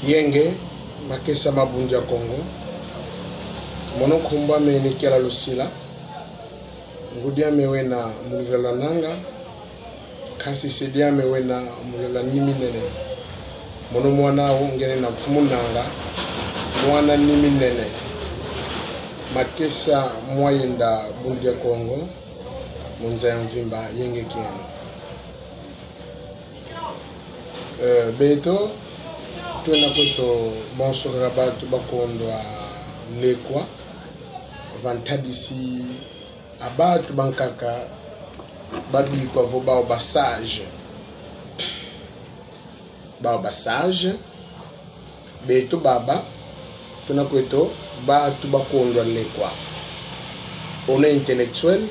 Yenge, Makesa Mabundia Congo. Mono kumba me nikela lusila. Ngudia mewena muluvela nanga. Kasi sedia mewena muluvela nimi nene. Mono mwana ngene na mfumu nanga. Mwana nimi nene. Makesa Mwayenda Bundia Congo. Munza mvimba yenge kiano. Beto tuena kweto bonso rabatu bakondo a lekwa vantadisi abatu bankaka babi kwa voba au basage beto baba tuena kweto batu bakondo a lekwa. On est intellectuel,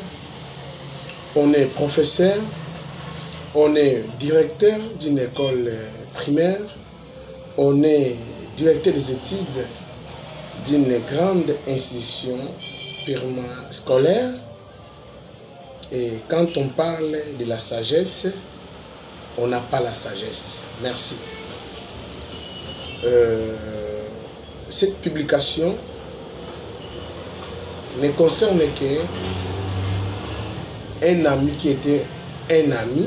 on est professeur, on est directeur d'une école primaire, on est directeur des études d'une grande institution purement scolaire. Et quand on parle de la sagesse, on n'a pas la sagesse. Merci. Cette publication ne concerne qu'un ami qui était un ami.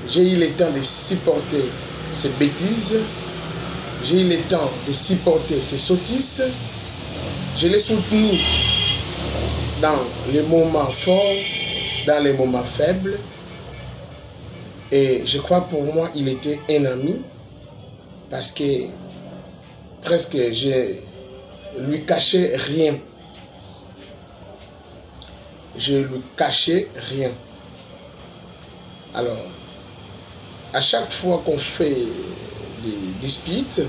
J'ai eu le temps de supporter ces bêtises. J'ai eu le temps de supporter ces sottises. Je l'ai soutenu dans les moments forts, dans les moments faibles. Et je crois pour moi, il était un ami. Parce que presque je lui cachais rien. Je lui cachais rien. Alors, à chaque fois qu'on fait des disputes,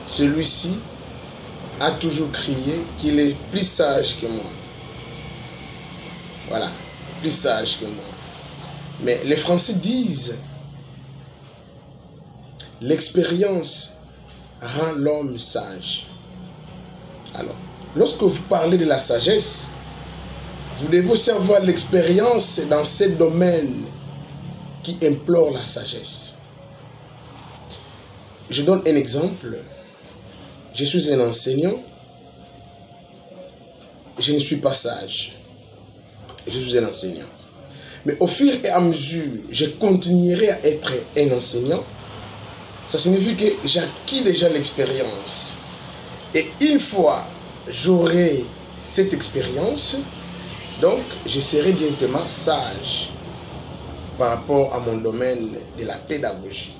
celui-ci a toujours crié qu'il est plus sage que moi. Voilà, plus sage que moi. Mais les Français disent, l'expérience rend l'homme sage. Alors, lorsque vous parlez de la sagesse, vous devez aussi avoir l'expérience dans ces domaines qui implore la sagesse. Je donne un exemple. Je suis un enseignant. Je ne suis pas sage. Je suis un enseignant. Mais au fur et à mesure, je continuerai à être un enseignant. Ça signifie que j'ai acquis déjà l'expérience. Et une fois j'aurai cette expérience, donc je serai directement sage par rapport à mon domaine de la pédagogie.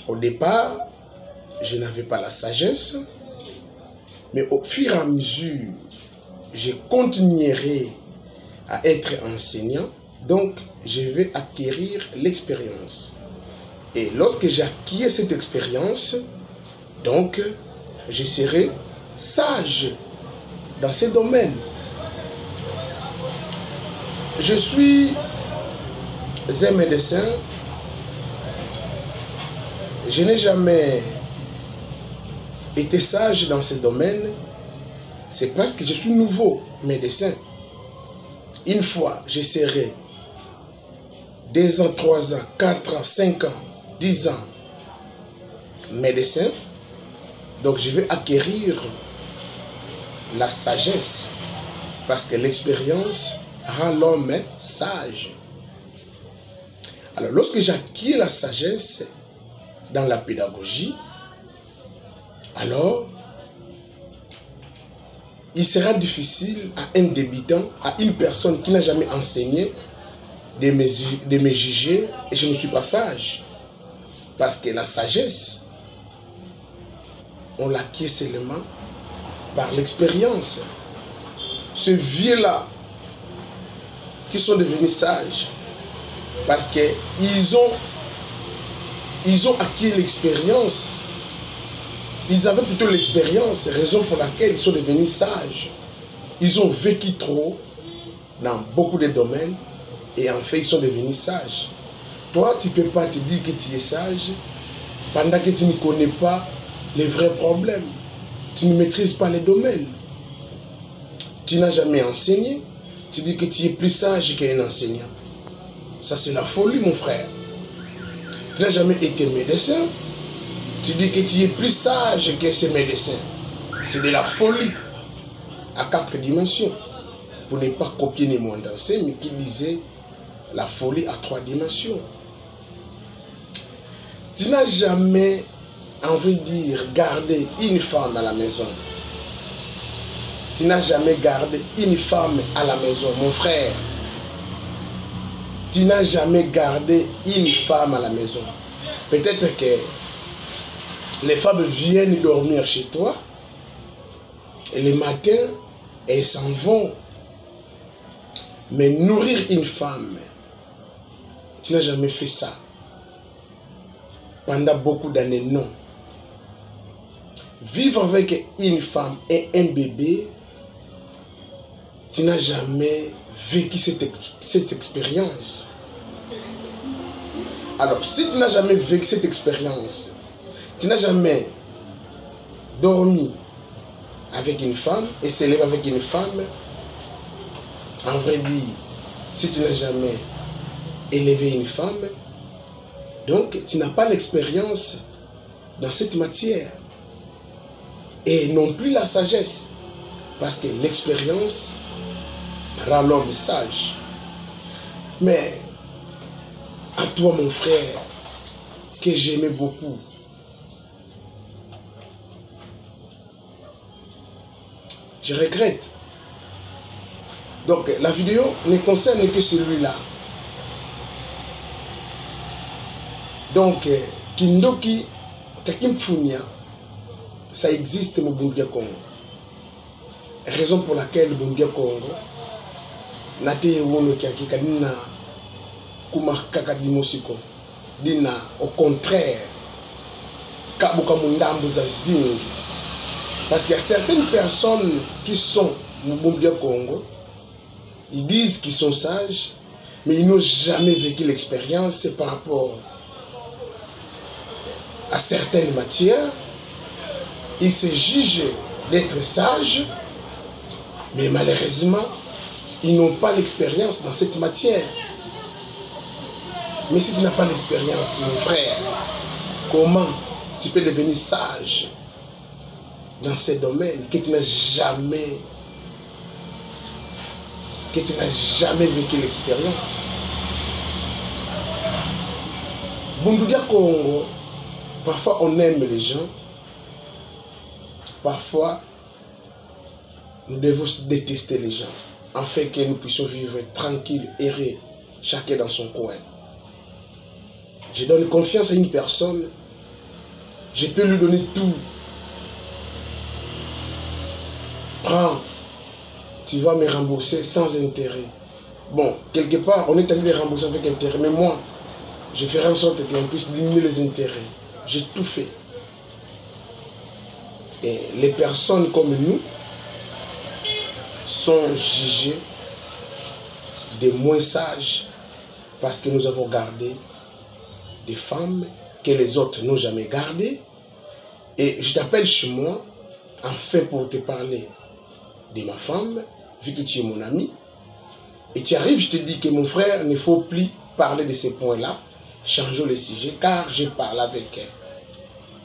Au départ, je n'avais pas la sagesse, mais au fur et à mesure, je continuerai à être enseignant, donc je vais acquérir l'expérience. Et lorsque j'acquiers cette expérience, donc je serai sage dans ces domaines. Je suis un médecin. Je n'ai jamais été sage dans ce domaine. C'est parce que je suis nouveau médecin. Une fois, je serai 2 ans, 3 ans, 4 ans, 5 ans, 10 ans médecin. Donc je vais acquérir la sagesse parce que l'expérience rend l'homme sage. Alors lorsque j'acquiers la sagesse dans la pédagogie, alors il sera difficile à un débutant, à une personne qui n'a jamais enseigné, de me juger et je ne suis pas sage. Parce que la sagesse, on l'acquiert seulement par l'expérience. Ces vieux-là qui sont devenus sages, parce qu'ils ont acquis l'expérience. Ils avaient plutôt l'expérience, raison pour laquelle ils sont devenus sages. Ils ont vécu trop dans beaucoup de domaines et en fait ils sont devenus sages. Toi, tu ne peux pas te dire que tu es sage pendant que tu ne connais pas les vrais problèmes. Tu ne maîtrises pas les domaines. Tu n'as jamais enseigné. Tu dis que tu es plus sage qu'un enseignant. Ça, c'est la folie, mon frère. Tu n'as jamais été médecin. Tu dis que tu es plus sage que ces médecins. C'est de la folie à 4 dimensions. Pour ne pas copier ni Mwandase, mais qui disait la folie à 3 dimensions. Tu n'as jamais, on veut dire, gardé une femme à la maison. Tu n'as jamais gardé une femme à la maison, mon frère. Tu n'as jamais gardé une femme à la maison. Peut-être que les femmes viennent dormir chez toi et le matin, elles s'en vont. Mais nourrir une femme, tu n'as jamais fait ça. Pendant beaucoup d'années, non. Vivre avec une femme et un bébé, tu n'as jamais vécu cette expérience. Alors, si tu n'as jamais vécu cette expérience, tu n'as jamais dormi avec une femme et s'élever avec une femme, en vrai dire, si tu n'as jamais élevé une femme, donc tu n'as pas l'expérience dans cette matière. Et non plus la sagesse. Parce que l'expérience rend l'homme sage. Mais à toi, mon frère, que j'aimais beaucoup, je regrette. Donc la vidéo ne concerne que celui-là. Donc Kindoki Kakimfunia, ça existe au Bundia Congo. Raison pour laquelle Bundia Congo nate wono kiaki kadina kuma kakadimosiko dina au contraire kabuka mundambu za zingi. Parce qu'il y a certaines personnes qui sont au Bundia Congo, ils disent qu'ils sont sages, mais ils n'ont jamais vécu l'expérience par rapport à certaines matières. Ils se jugent d'être sages, mais malheureusement, ils n'ont pas l'expérience dans cette matière. Mais si tu n'as pas l'expérience, mon frère, comment tu peux devenir sage dans ces domaines que tu n'as jamais vécu l'expérience? Bundudia Congo, parfois on aime les gens, parfois nous devons détester les gens, afin que nous puissions vivre tranquilles, errer, chacun dans son coin. Je donne confiance à une personne, je peux lui donner tout. Prends, tu vas me rembourser sans intérêt. Bon, quelque part, on est allé les rembourser avec intérêt, mais moi, je ferai en sorte qu'on puisse diminuer les intérêts. J'ai tout fait. Et les personnes comme nous sont jugées de moins sages parce que nous avons gardé des femmes que les autres n'ont jamais gardées. Et je t'appelle chez moi, enfin pour te parler de ma femme, vu que tu es mon ami. Et tu arrives, je te dis que mon frère, il ne faut plus parler de ces points-là. Changeons le sujet, car je parle avec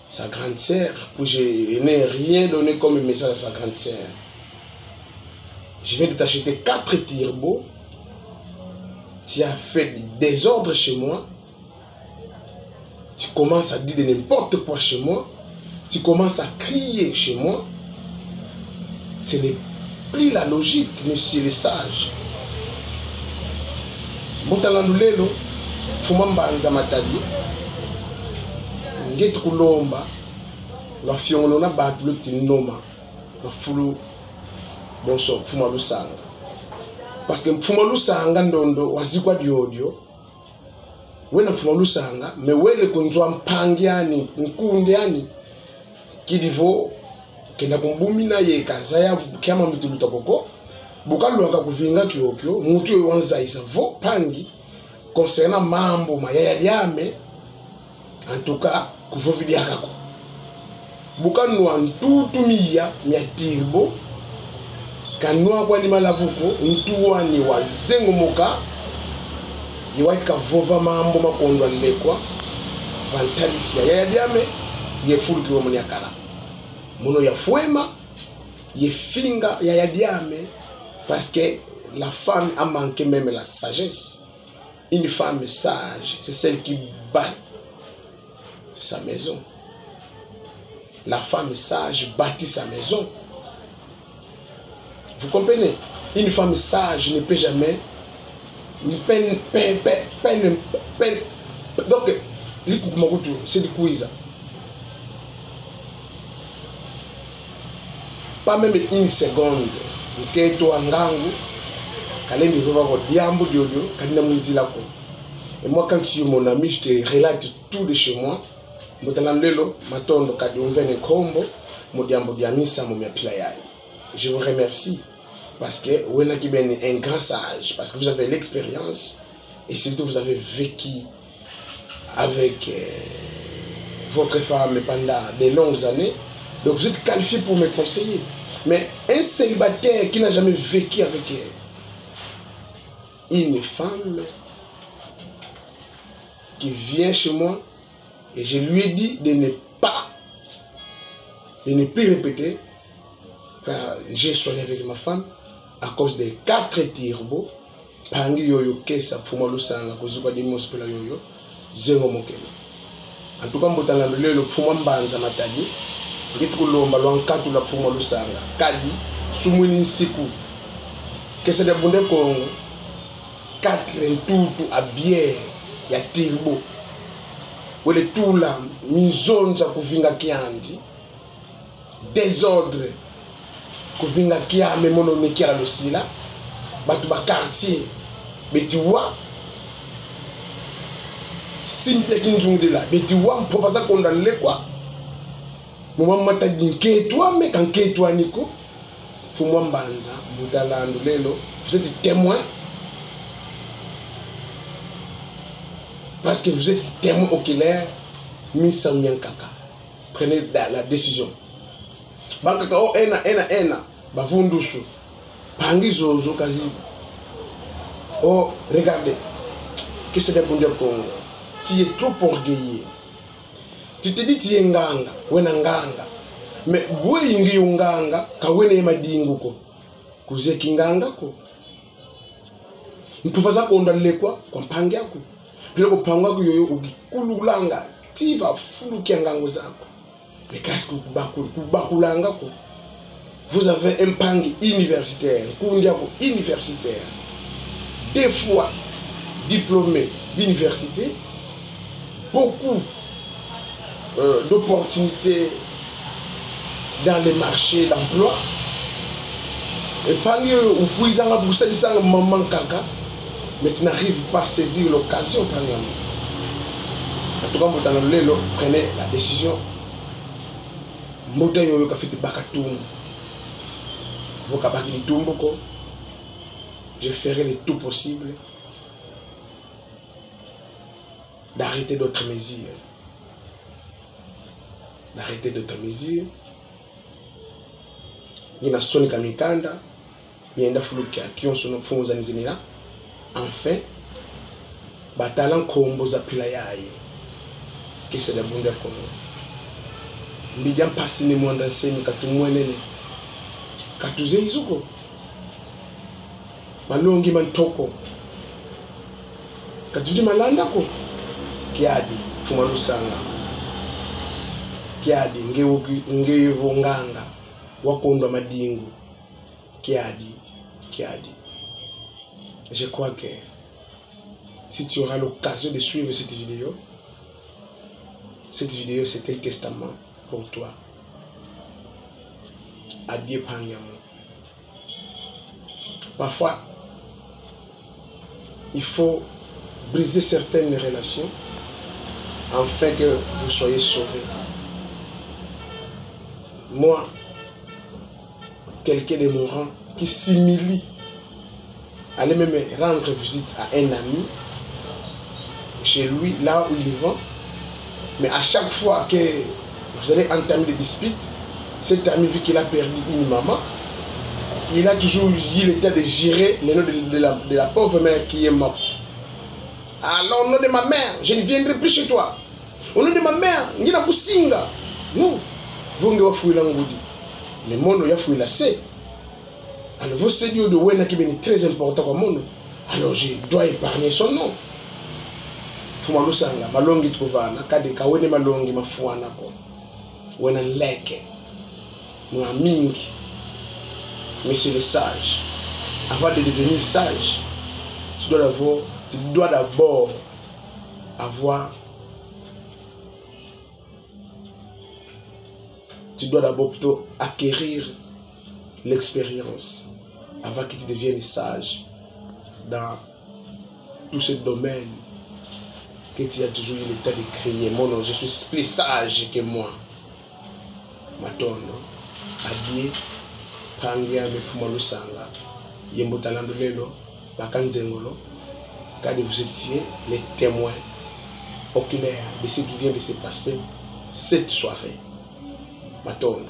sa grande sœur, pour que je n'ai rien donné comme message à sa grande sœur. Je viens de t'acheter 4 turbos. Tu as fait des ordres chez moi. Tu commences à dire de n'importe quoi chez moi. Tu commences à crier chez moi. Ce n'est plus la logique, monsieur le sage. Motalandulelo, Fumamba Nzamatadi, Nget Kulomba, la Fiona Batlu Tinoma, la Fulu, bonso, Fumalu Sanga. Parce que Fumalu Sanga Ndondo, Wazikwa Diodio, when a Fumalu Sanga, me wele kunjwa Pangiani, Nkundiani, Kidivo, Kenakumbumina ye Kazaya, Kama Mitulutapoko. Bukalu akakuvinga kiokyo mutu wanzaisa vo pangi concernant mambo mayaya diame en tout cas kuvovidi akako bukanu antutumia miatirbo kanwa kwa ni malavuko ntuwani wazengo moka yiwaitika vova mambo makondo lekwa Vantalisia ya diame ye fulu ki womoni akala mono ya fuema ye finga ya diame parce que la femme a manqué même la sagesse. Une femme sage, c'est celle qui bat sa maison. La femme sage bâtit sa maison. Vous comprenez? Une femme sage ne peut jamais donc c'est du quiz. Pas même une seconde. Et moi, quand tu es mon ami, je te relate tout de chez moi. Je vous remercie parce que vous êtes un grand sage, parce que vous avez l'expérience et surtout vous avez vécu avec votre femme pendant de longues années. Donc vous êtes qualifié pour me conseiller. Mais un célibataire qui n'a jamais vécu avec une femme qui vient chez moi et je lui ai dit de ne plus répéter, car j'ai soigné avec ma femme à cause des 4 tirs. Pangi yoyo kesa fuma lusanga kuzuka di mospela yoyo zengo mokelo. En tout cas mbotala lelo fuma mbanza matadi ngitu kulomba lwankatu la fuma lusanga kadi sumwini nsiku kesa de bunde Congo 4 ntutu a bière ya tirbo wele tula mizonza kuvinga kiandi désordre kuvinga kiame mono nekiala losila batu ba quartier betiwa simple kinjungu la betiwa mpofasa konda lekwa mama mata dinketwa me kanketwa niko fumwa mbanza butalando lelo vous êtes témoin parce que vous êtes témoin oculaire misa kaka prenez la décision bakaka o ena bavundusu pangi zozo kazi. Oh, regardez, que c'est des bons Congo. Tu es trop orgueilleux. Tu te dis tu es nganga, wena nganga. Mais bwe ingi nganga, ka wena madingu ko. Kuze kinganga ko. Mpufaza ko ndale kwa mpangi yako. Pile ko pangwa ko yoyo ugikululanga, ti va fulu kiangango zako. Mais qu'est-ce que kubakulanga ko? Vous avez un pangi universitaire, kundiako universitaire. 2 fois diplômé d'université, beaucoup d'opportunités dans les marchés d'emploi. Et parmi eux, vous pouvez en maman kaka, mais tu n'arrives pas à saisir l'occasion. En tout cas, vous prenez la décision. Vous je ferai le tout possible d'arrêter d'autres mesures. D'arrêter d'autres mesures. Il y a Sony Kamikanda, il y a un flouki qui ont son fonds à Nizenina. Enfin, Batalan Kombo Zapilayaye. Qui c'est le bon de Congo. Mbidjan passe ni mwanda semi katumwenene. Katuze izuko. Malongi mantoko katudi malanda ko kiadi fuma lusanga kiadi ngevo nganga wakondwa madingu kiadi. Je crois que si tu auras l'occasion de suivre cette vidéo c'est un testament pour toi. Adieu Panyamo. Parfois il faut briser certaines relations afin que vous soyez sauvés. Moi, quelqu'un de mon rang qui s'humilie, allait même rendre visite à un ami chez lui, là où il vend. Mais à chaque fois que vous allez entamer des disputes, cet ami, vu qu'il a perdu une maman, il a toujours eu le temps de gérer le nom de la pauvre mère qui est morte. Alors, au nom de ma mère, je ne viendrai plus chez toi. Au nom de ma mère, Nina Businga. Non. Vous n'avez pas fouillé l'angoudi. Le monde a fouillé la C. Alors, vous savez de Wena qui est très important pour le monde. Alors, je dois épargner son nom. Fuma lusanga, malongi tukuvana, kade kawene malongi mafuana ko. Wena leke. Mwa mingi. Monsieur le sage. Avant de devenir sage, tu dois d'abord avoir. Tu dois d'abord plutôt acquérir l'expérience avant que tu deviennes sage dans tous ces domaines que tu as toujours eu le temps de crier. Mon nom, je suis plus sage que moi. Matondo, habillé, pangia avec Fumalusanga, Yembotalando Lelo, Bakanzengolo, car vous étiez les témoins oculaires de ce qui vient de se passer cette soirée. Matondo.